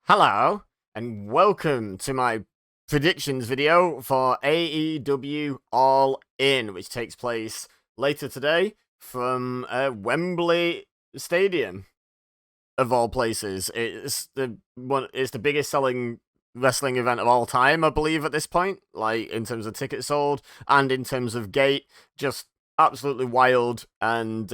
Hello, and welcome to my predictions video for AEW All In, which takes place later today from Wembley Stadium, of all places. It's the biggest selling wrestling event of all time, I believe, at this point. Like in terms of tickets sold and in terms of gate, just absolutely wild. And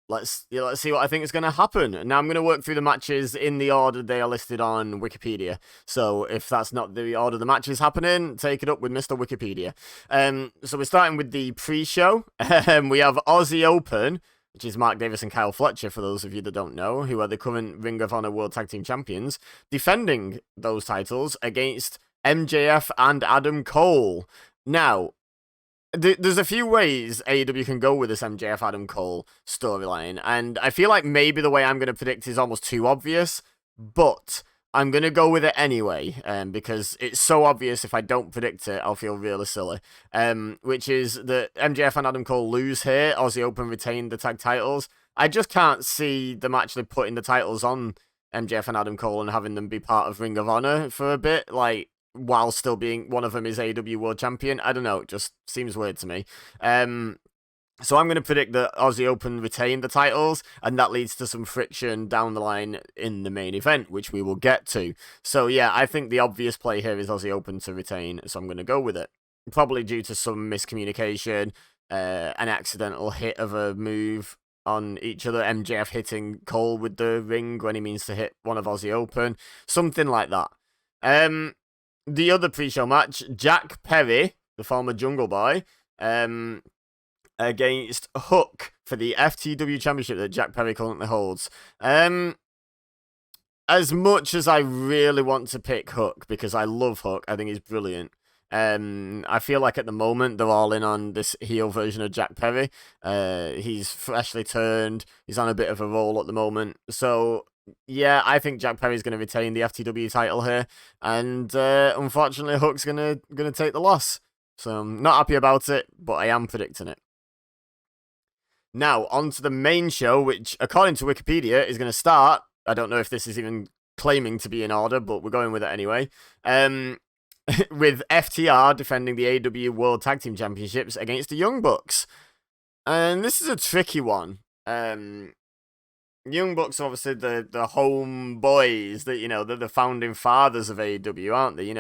let's see what I think is going to happen. Now I'm going to work through the matches in the order they are listed on Wikipedia. So if that's not the order the match is happening, take it up with Mr. Wikipedia. So we're starting with the pre-show. We have Aussie Open, which is Mark Davis and Kyle Fletcher, for those of you that don't know, who are the current Ring of Honor World Tag Team Champions, defending those titles against MJF and Adam Cole. Now, there's a few ways AEW can go with this MJF Adam Cole storyline, and I feel like maybe the way I'm going to predict is almost too obvious, but I'm going to go with it anyway, because it's so obvious if I don't predict it, I'll feel really silly. Which is that MJF and Adam Cole lose here, Aussie Open retain the tag titles. I just can't see them actually putting the titles on MJF and Adam Cole and having them be part of Ring of Honor for a bit, while still being one of them is AEW World Champion. I don't know, it just seems weird to me. So I'm going to predict that Aussie Open retain the titles, and that leads to some friction down the line in the main event, which we will get to. So yeah, I think the obvious play here is Aussie Open to retain, so I'm going to go with it. Probably due to some miscommunication, an accidental hit of a move on each other, MJF hitting Cole with the ring when he means to hit one of Aussie Open, something like that. The other pre-show match, Jack Perry, the former Jungle Boy, against Hook for the FTW Championship that Jack Perry currently holds. As much as I really want to pick Hook, because I love Hook, I think he's brilliant. I feel like at the moment they're all in on this heel version of Jack Perry. He's freshly turned. He's on a bit of a roll at the moment. So yeah, I think Jack Perry's going to retain the FTW title here, and unfortunately, Hook's gonna take the loss. So I'm not happy about it, but I am predicting it. Now on to the main show, which according to Wikipedia is going to start. I don't know if this is even claiming to be in order, but we're going with it anyway. With FTR defending the AEW World Tag Team Championships against the Young Bucks, and this is a tricky one. Young Bucks are obviously the home boys that, they're the founding fathers of AEW, aren't they,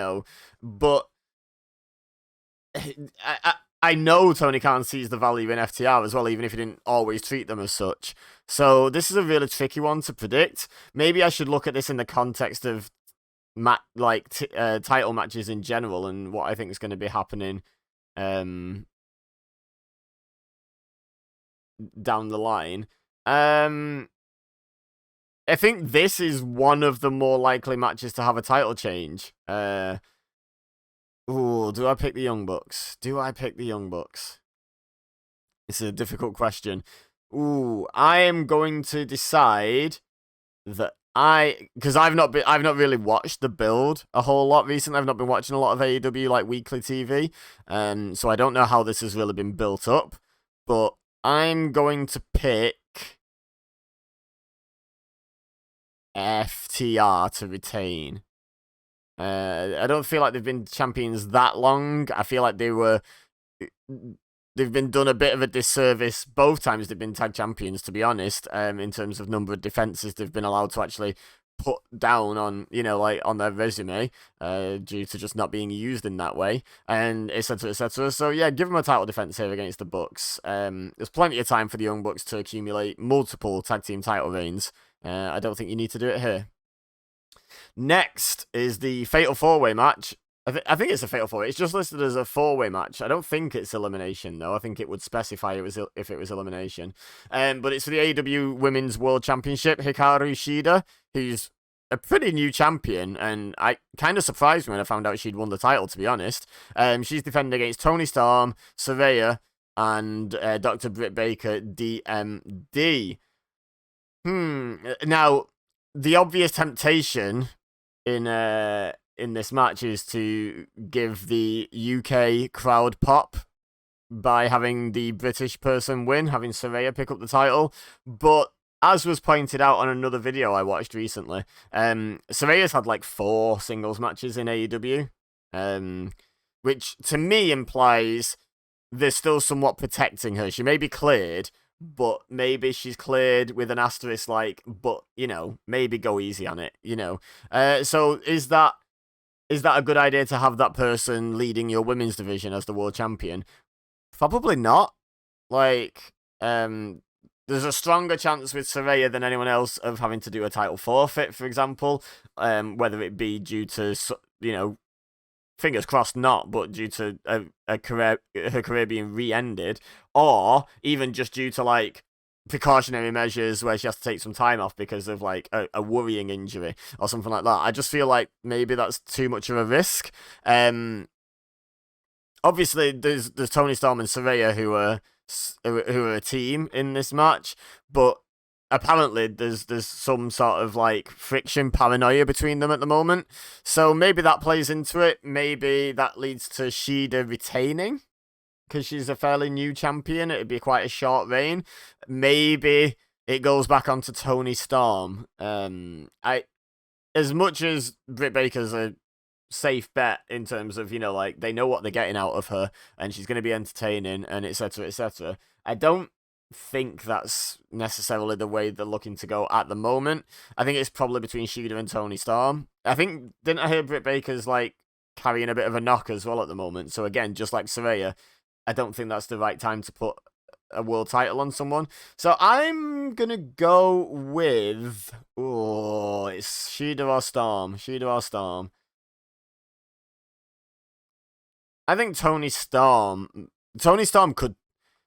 But I know Tony Khan sees the value in FTR as well, even if he didn't always treat them as such. So this is a really tricky one to predict. Maybe I should look at this in the context of title matches in general and what I think is going to be happening down the line. I think this is one of the more likely matches to have a title change. Do I pick the Young Bucks? It's a difficult question. I am going to decide that because I've not really watched the build a whole lot recently. I've not been watching a lot of AEW weekly TV, so I don't know how this has really been built up. But I'm going to pick FTR to retain. I don't feel like they've been champions that long. I feel like they've been done a bit of a disservice both times they've been tag champions, to be honest, in terms of number of defenses they've been allowed to actually put down on, on their resume, due to just not being used in that way, and etc, etc. So yeah, give them a title defense here against the Bucks. There's plenty of time for the Young Bucks to accumulate multiple tag team title reigns. I don't think you need to do it here. Next is the Fatal 4-Way match. I think it's a Fatal 4-Way. It's just listed as a 4-Way match. I don't think it's elimination, though. I think it would specify if it was elimination. But it's for the AEW Women's World Championship. Hikaru Shida, who's a pretty new champion, and I kind of surprised me when I found out she'd won the title, to be honest. She's defending against Toni Storm, Saraya, and Dr. Britt Baker, DMD. Now, the obvious temptation in this match is to give the UK crowd pop by having the British person win, having Saraya pick up the title. But as was pointed out on another video I watched recently, Saraya's had like 4 singles matches in AEW, which to me implies they're still somewhat protecting her. She may be cleared, but maybe she's cleared with an asterisk like, but, maybe go easy on it, So is that a good idea to have that person leading your women's division as the world champion? Probably not. Like, there's a stronger chance with Saraya than anyone else of having to do a title forfeit, for example, whether it be due to, fingers crossed not, but due to her career being re-ended, or even just due to, like, precautionary measures where she has to take some time off because of, like, a worrying injury or something like that. I just feel like maybe that's too much of a risk. Obviously, there's Tony Storm and Saraya who are a team in this match, but apparently there's some sort of like friction, paranoia between them at the moment. So maybe that plays into it. Maybe that leads to Shida retaining because she's a fairly new champion. It'd be quite a short reign. Maybe it goes back onto Tony Storm. As much as Britt Baker's a safe bet in terms of, like, they know what they're getting out of her and she's going to be entertaining and etc, etc. I don't think that's necessarily the way they're looking to go at the moment. I think it's probably between Shida and Tony Storm. Didn't I hear Britt Baker's, like, carrying a bit of a knock as well at the moment? So again, just like Saraya, I don't think that's the right time to put a world title on someone. So I'm gonna go with, it's Shida or Storm. I think Tony Storm could,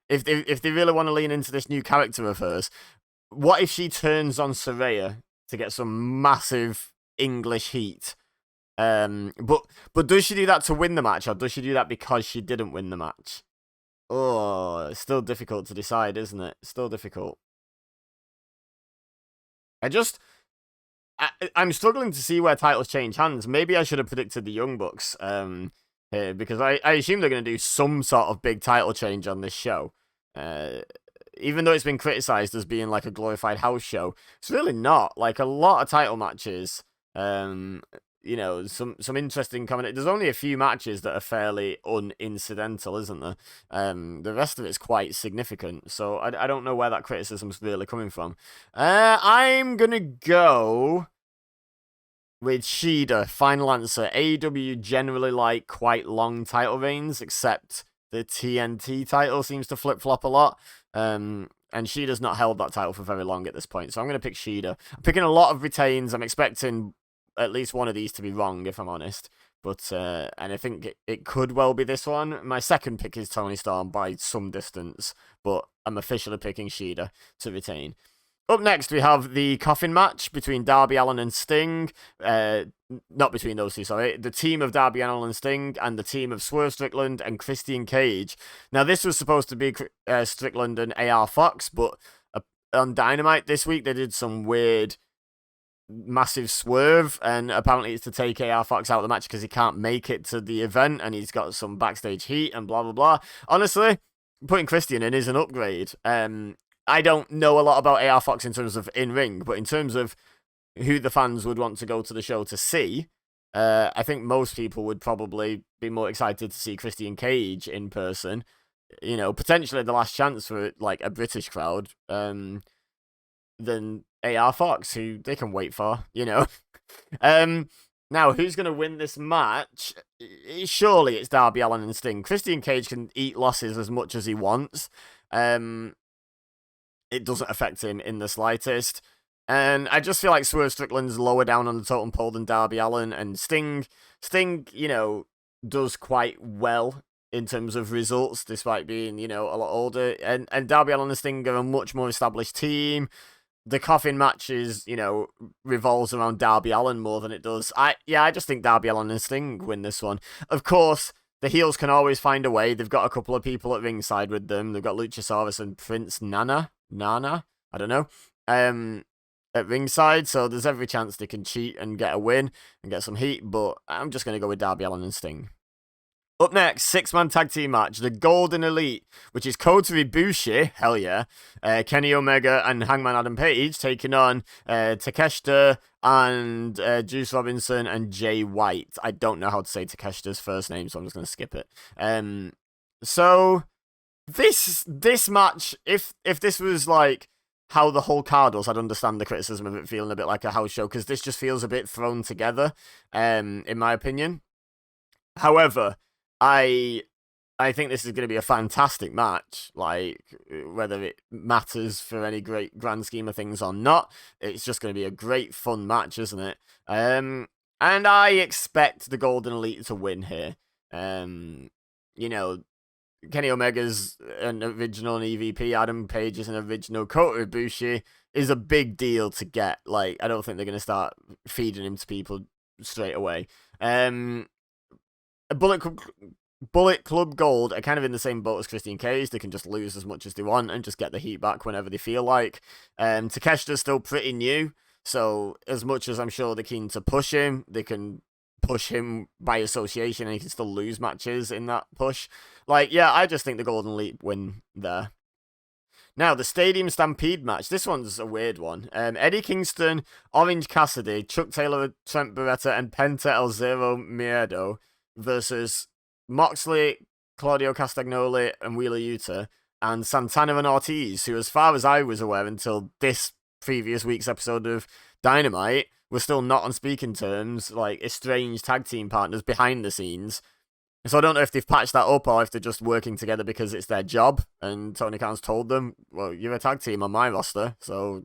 if they really want to lean into this new character of hers, what if she turns on Saraya to get some massive English heat? But does she do that to win the match, or does she do that because she didn't win the match? Oh, it's still difficult to decide, isn't it? Still difficult. I'm struggling to see where titles change hands. Maybe I should have predicted the Young Bucks here, because I assume they're going to do some sort of big title change on this show. Even though it's been criticized as being like a glorified house show, it's really not. Like, a lot of title matches, some interesting comment. There's only a few matches that are fairly unincidental, isn't there? The rest of it's quite significant. So I don't know where that criticism's really coming from. I'm gonna go with Shida, final answer. AEW generally like quite long title reigns, except the TNT title seems to flip-flop a lot. And Shida's not held that title for very long at this point, so I'm going to pick Shida. I'm picking a lot of retains. I'm expecting at least one of these to be wrong, if I'm honest. But, and I think it could well be this one. My second pick is Tony Storm by some distance, but I'm officially picking Shida to retain. Up next, we have the coffin match between Darby Allin and Sting. Not between those two, sorry. The team of Darby Allin and Sting and the team of Swerve Strickland and Christian Cage. Now, this was supposed to be Strickland and AR Fox, but on Dynamite this week, they did some weird massive swerve, and apparently it's to take AR Fox out of the match because he can't make it to the event, and he's got some backstage heat and blah, blah, blah. Honestly, putting Christian in is an upgrade. I don't know a lot about AR Fox in terms of in-ring, but in terms of who the fans would want to go to the show to see, I think most people would probably be more excited to see Christian Cage in person. Potentially the last chance for, like, a British crowd, than AR Fox, who they can wait for, Now, who's going to win this match? Surely it's Darby Allin and Sting. Christian Cage can eat losses as much as he wants. It doesn't affect him in the slightest. And I just feel like Swerve Strickland's lower down on the totem pole than Darby Allin, and Sting, does quite well in terms of results, despite being, a lot older. And Darby Allin and Sting are a much more established team. The coffin matches, revolves around Darby Allin more than it does. I just think Darby Allin and Sting win this one. Of course, the heels can always find a way. They've got a couple of people at ringside with them. They've got Luchasaurus and Prince Nana, I don't know, at ringside. So there's every chance they can cheat and get a win and get some heat. But I'm just going to go with Darby Allin and Sting. Up next, six-man tag team match, the Golden Elite, which is Kota Ibushi, hell yeah, Kenny Omega and Hangman Adam Page taking on Takeshita and Juice Robinson and Jay White. I don't know how to say Takeshita's first name, so I'm just going to skip it. So this match, if this was like how the whole card was, I'd understand the criticism of it feeling a bit like a house show, because this just feels a bit thrown together, in my opinion. However, I think this is going to be a fantastic match. Like, whether it matters for any great grand scheme of things or not, it's just going to be a great fun match, isn't it? And I expect the Golden Elite to win here. You know, Kenny Omega's an original in EVP, Adam Page is an original, Kota Ibushi is a big deal to get. Like, I don't think they're going to start feeding him to people straight away. Bullet Club Gold are kind of in the same boat as Christian Cage. They can just lose as much as they want and just get the heat back whenever they feel like. Takeshita's still pretty new, so as much as I'm sure they're keen to push him, they can push him by association and he can still lose matches in that push. Like, yeah, I just think the Golden Elite win there. Now, the Stadium Stampede match. This one's a weird one. Eddie Kingston, Orange Cassidy, Chuck Taylor, Trent Beretta, and Penta El Zero Miedo versus Moxley, Claudio Castagnoli, and Wheeler Yuta, and Santana and Ortiz, who, as far as I was aware until this previous week's episode of Dynamite, were still not on speaking terms, like estranged tag team partners behind the scenes. So I don't know if they've patched that up or if they're just working together because it's their job, and Tony Khan's told them, well, you're a tag team on my roster, so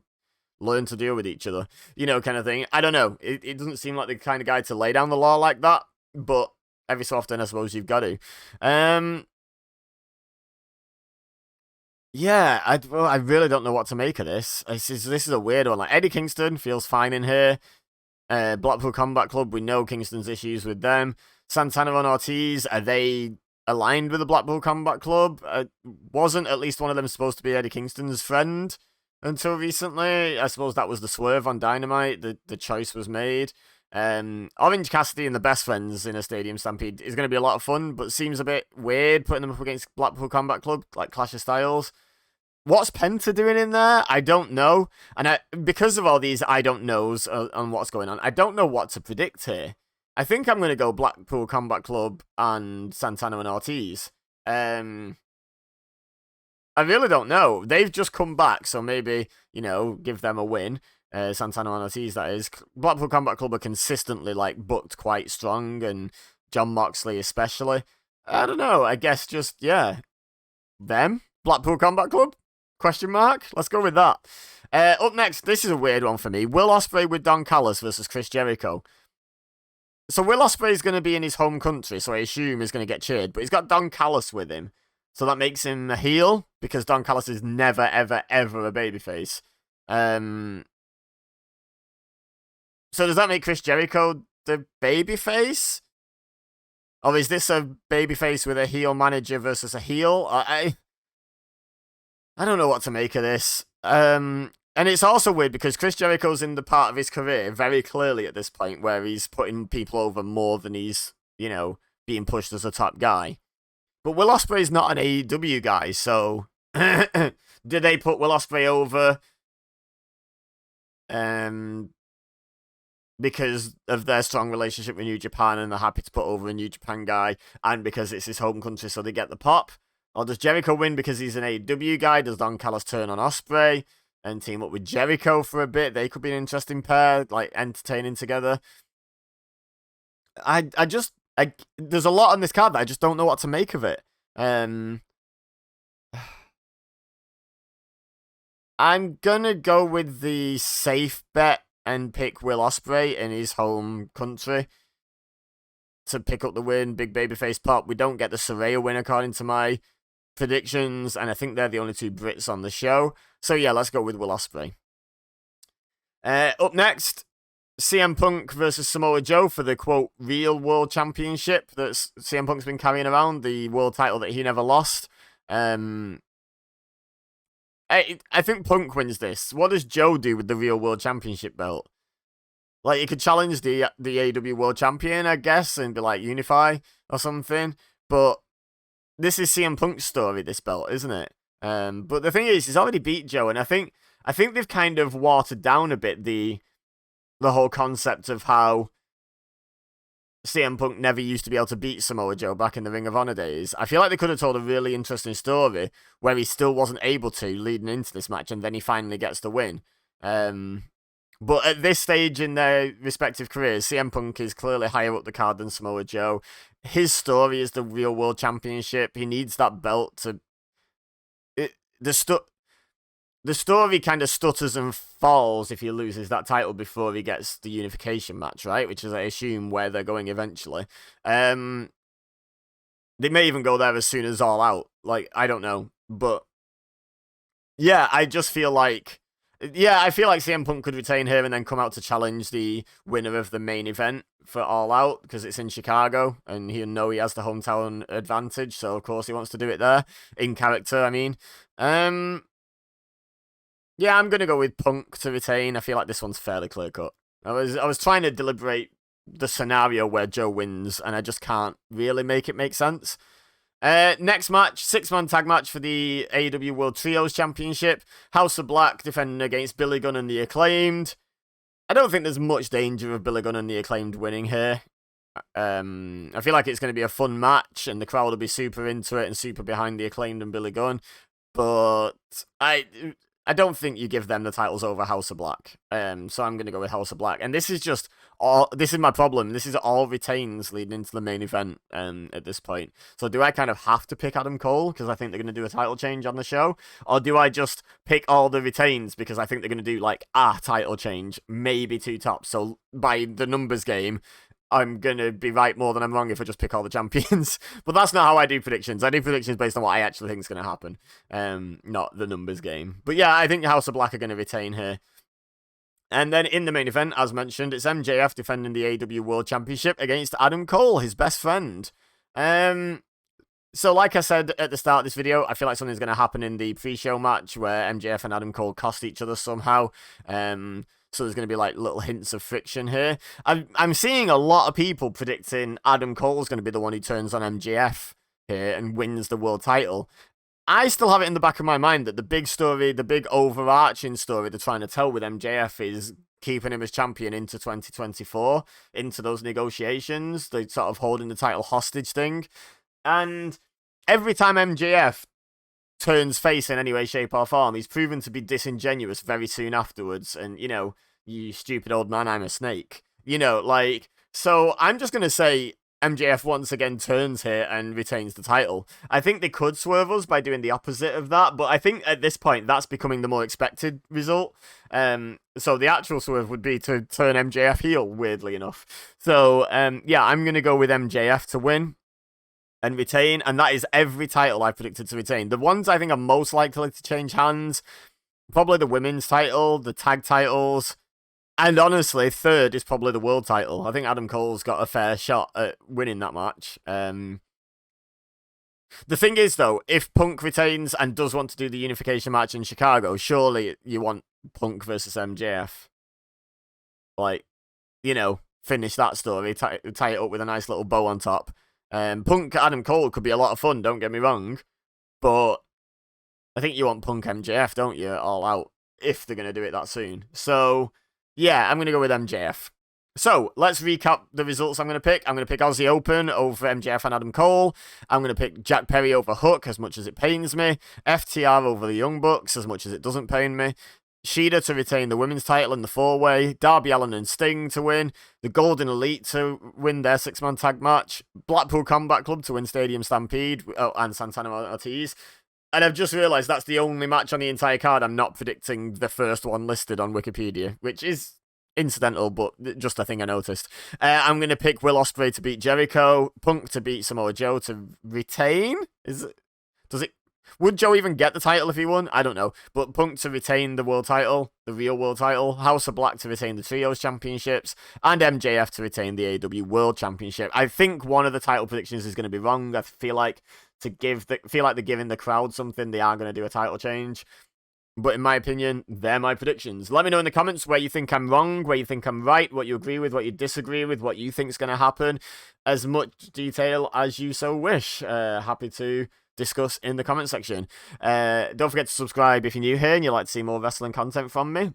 learn to deal with each other, you know, kind of thing. I don't know. It doesn't seem like the kind of guy to lay down the law like that, but every so often, I suppose you've got to. Yeah, I really don't know what to make of this. This is a weird one. Like, Eddie Kingston feels fine in here. Blackpool Combat Club, we know Kingston's issues with them. Santana and Ortiz, are they aligned with the Blackpool Combat Club? Wasn't at least one of them supposed to be Eddie Kingston's friend until recently? I suppose that was the swerve on Dynamite. The choice was made. Orange Cassidy and the Best Friends in a Stadium Stampede is going to be a lot of fun, but seems a bit weird putting them up against Blackpool Combat Club, like Clash of Styles. What's Penta doing in there? I don't know. And because of all these I don't knows on what's going on, I don't know what to predict here. I think I'm going to go Blackpool Combat Club and Santana and Ortiz. I really don't know. They've just come back, so maybe, you know, give them a win. Santana and Ortiz, that is. Blackpool Combat Club are consistently, like, booked quite strong, and John Moxley especially. I don't know. I guess just, yeah. Them? Blackpool Combat Club? Question mark? Let's go with that. Up next, this is a weird one for me. Will Ospreay with Don Callis versus Chris Jericho. So Will Ospreay's going to be in his home country, so I assume he's going to get cheered, but he's got Don Callis with him. So that makes him a heel, because Don Callis is never, ever, ever a babyface. So does that make Chris Jericho the babyface? Or is this a babyface with a heel manager versus a heel? I don't know what to make of this. And it's also weird because Chris Jericho's in the part of his career very clearly at this point where he's putting people over more than he's, you know, being pushed as a top guy. But Will Ospreay's not an AEW guy, so did they put Will Ospreay over because of their strong relationship with New Japan and they're happy to put over a New Japan guy and because it's his home country so they get the pop? Or does Jericho win because he's an AEW guy? Does Don Callis turn on Ospreay and team up with Jericho for a bit? They could be an interesting pair, like entertaining together. There's a lot on this card that I just don't know what to make of it. I'm gonna go with the safe bet and pick Will Ospreay in his home country to pick up the win. Big babyface pop. We don't get the Saraya win according to my predictions, and I think they're the only two Brits on the show. So yeah, let's go with Will Ospreay. Up next, CM Punk versus Samoa Joe for the, quote, real world championship that CM Punk's been carrying around, the world title that he never lost. I think Punk wins this. What does Joe do with the real world championship belt? Like, he could challenge the AEW world champion, I guess, and be like, unify or something. But this is CM Punk's story, this belt, isn't it? But the thing is, he's already beat Joe, and I think they've kind of watered down a bit the whole concept of how CM Punk never used to be able to beat Samoa Joe back in the Ring of Honor days. I feel like they could have told a really interesting story where he still wasn't able to leading into this match, and then he finally gets the win. But at this stage in their respective careers, CM Punk is clearly higher up the card than Samoa Joe. His story is the real World Championship. He needs that belt to... The story kind of stutters and falls if he loses that title before he gets the unification match, right? Which is, I assume, where they're going eventually. They may even go there as soon as All Out. Like, I don't know. But, yeah, I just feel like... Yeah, I feel like CM Punk could retain here and then come out to challenge the winner of the main event for All Out, because it's in Chicago, and he'll know he has the hometown advantage, so of course he wants to do it there. In character, I mean. Yeah, I'm going to go with Punk to retain. I feel like this one's fairly clear-cut. I was trying to deliberate the scenario where Joe wins, and I just can't really make it make sense. Next match, 6-man tag match for the AEW World Trios Championship. House of Black defending against Billy Gunn and the Acclaimed. I don't think there's much danger of Billy Gunn and the Acclaimed winning here. I feel like it's going to be a fun match, and the crowd will be super into it and super behind the Acclaimed and Billy Gunn. But I don't think you give them the titles over House of Black. So I'm going to go with House of Black. And this is just this is my problem. This is all retains leading into the main event at this point. So do I kind of have to pick Adam Cole because I think they're going to do a title change on the show? Or do I just pick all the retains because I think they're going to do like a title change, maybe 2 tops? So by the numbers game, I'm going to be right more than I'm wrong if I just pick all the champions. But that's not how I do predictions. I do predictions based on what I actually think is going to happen, not the numbers game. But yeah, I think House of Black are going to retain here. And then in the main event, as mentioned, it's MJF defending the AEW World Championship against Adam Cole, his best friend. So like I said at the start of this video, I feel like something's going to happen in the pre-show match where MJF and Adam Cole cost each other somehow. So there's going to be like little hints of friction here. I'm seeing a lot of people predicting Adam Cole's going to be the one who turns on MJF here and wins the world title. I still have it in the back of my mind that the big story, the big overarching story they're trying to tell with MJF is keeping him as champion into 2024, into those negotiations, the sort of holding the title hostage thing. And every time MJF turns face in any way, shape, or form, he's proven to be disingenuous very soon afterwards. And, you know, you stupid old man, I'm a snake. You know, like, so I'm just going to say MJF once again turns here and retains the title. I think they could swerve us by doing the opposite of that, but I think at this point that's becoming the more expected result. So the actual swerve would be to turn MJF heel, weirdly enough. So, yeah, I'm going to go with MJF to win and retain, and that is every title I predicted to retain. The ones I think are most likely to change hands, probably the women's title, the tag titles, and honestly, third is probably the world title. I think Adam Cole's got a fair shot at winning that match. The thing is, though, if Punk retains and does want to do the unification match in Chicago, surely you want Punk versus MJF. Like, you know, finish that story, tie it up with a nice little bow on top. Punk Adam Cole could be a lot of fun, don't get me wrong, but I think you want Punk MJF, don't you, All Out, if they're going to do it that soon. So, yeah, I'm going to go with MJF. So, let's recap the results I'm going to pick. I'm going to pick Aussie Open over MJF and Adam Cole. I'm going to pick Jack Perry over Hook, as much as it pains me. FTR over the Young Bucks, as much as it doesn't pain me. Shida to retain the women's title in the 4-way, Darby Allin and Sting to win, the Golden Elite to win their 6-man tag match, Blackpool Combat Club to win Stadium Stampede, and Santana Ortiz. And I've just realised that's the only match on the entire card I'm not predicting the first one listed on Wikipedia, which is incidental, but just a thing I noticed. I'm going to pick Will Ospreay to beat Jericho, Punk to beat Samoa Joe to retain? Would Joe even get the title if he won? I don't know. But Punk to retain the world title, the real world title, House of Black to retain the Trios Championships, and MJF to retain the AEW World Championship. I think one of the title predictions is going to be wrong. I feel like they're giving the crowd something. They are going to do a title change. But in my opinion, they're my predictions. Let me know in the comments where you think I'm wrong, where you think I'm right, what you agree with, what you disagree with, what you think's going to happen. As much detail as you so wish. Happy to discuss in the comment section. Don't forget to subscribe if you're new here and you'd like to see more wrestling content from me.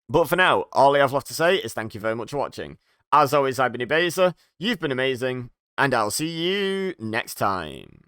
But for now, all I have left to say is thank you very much for watching. As always, I've been EBEZA, you've been amazing, and I'll see you next time.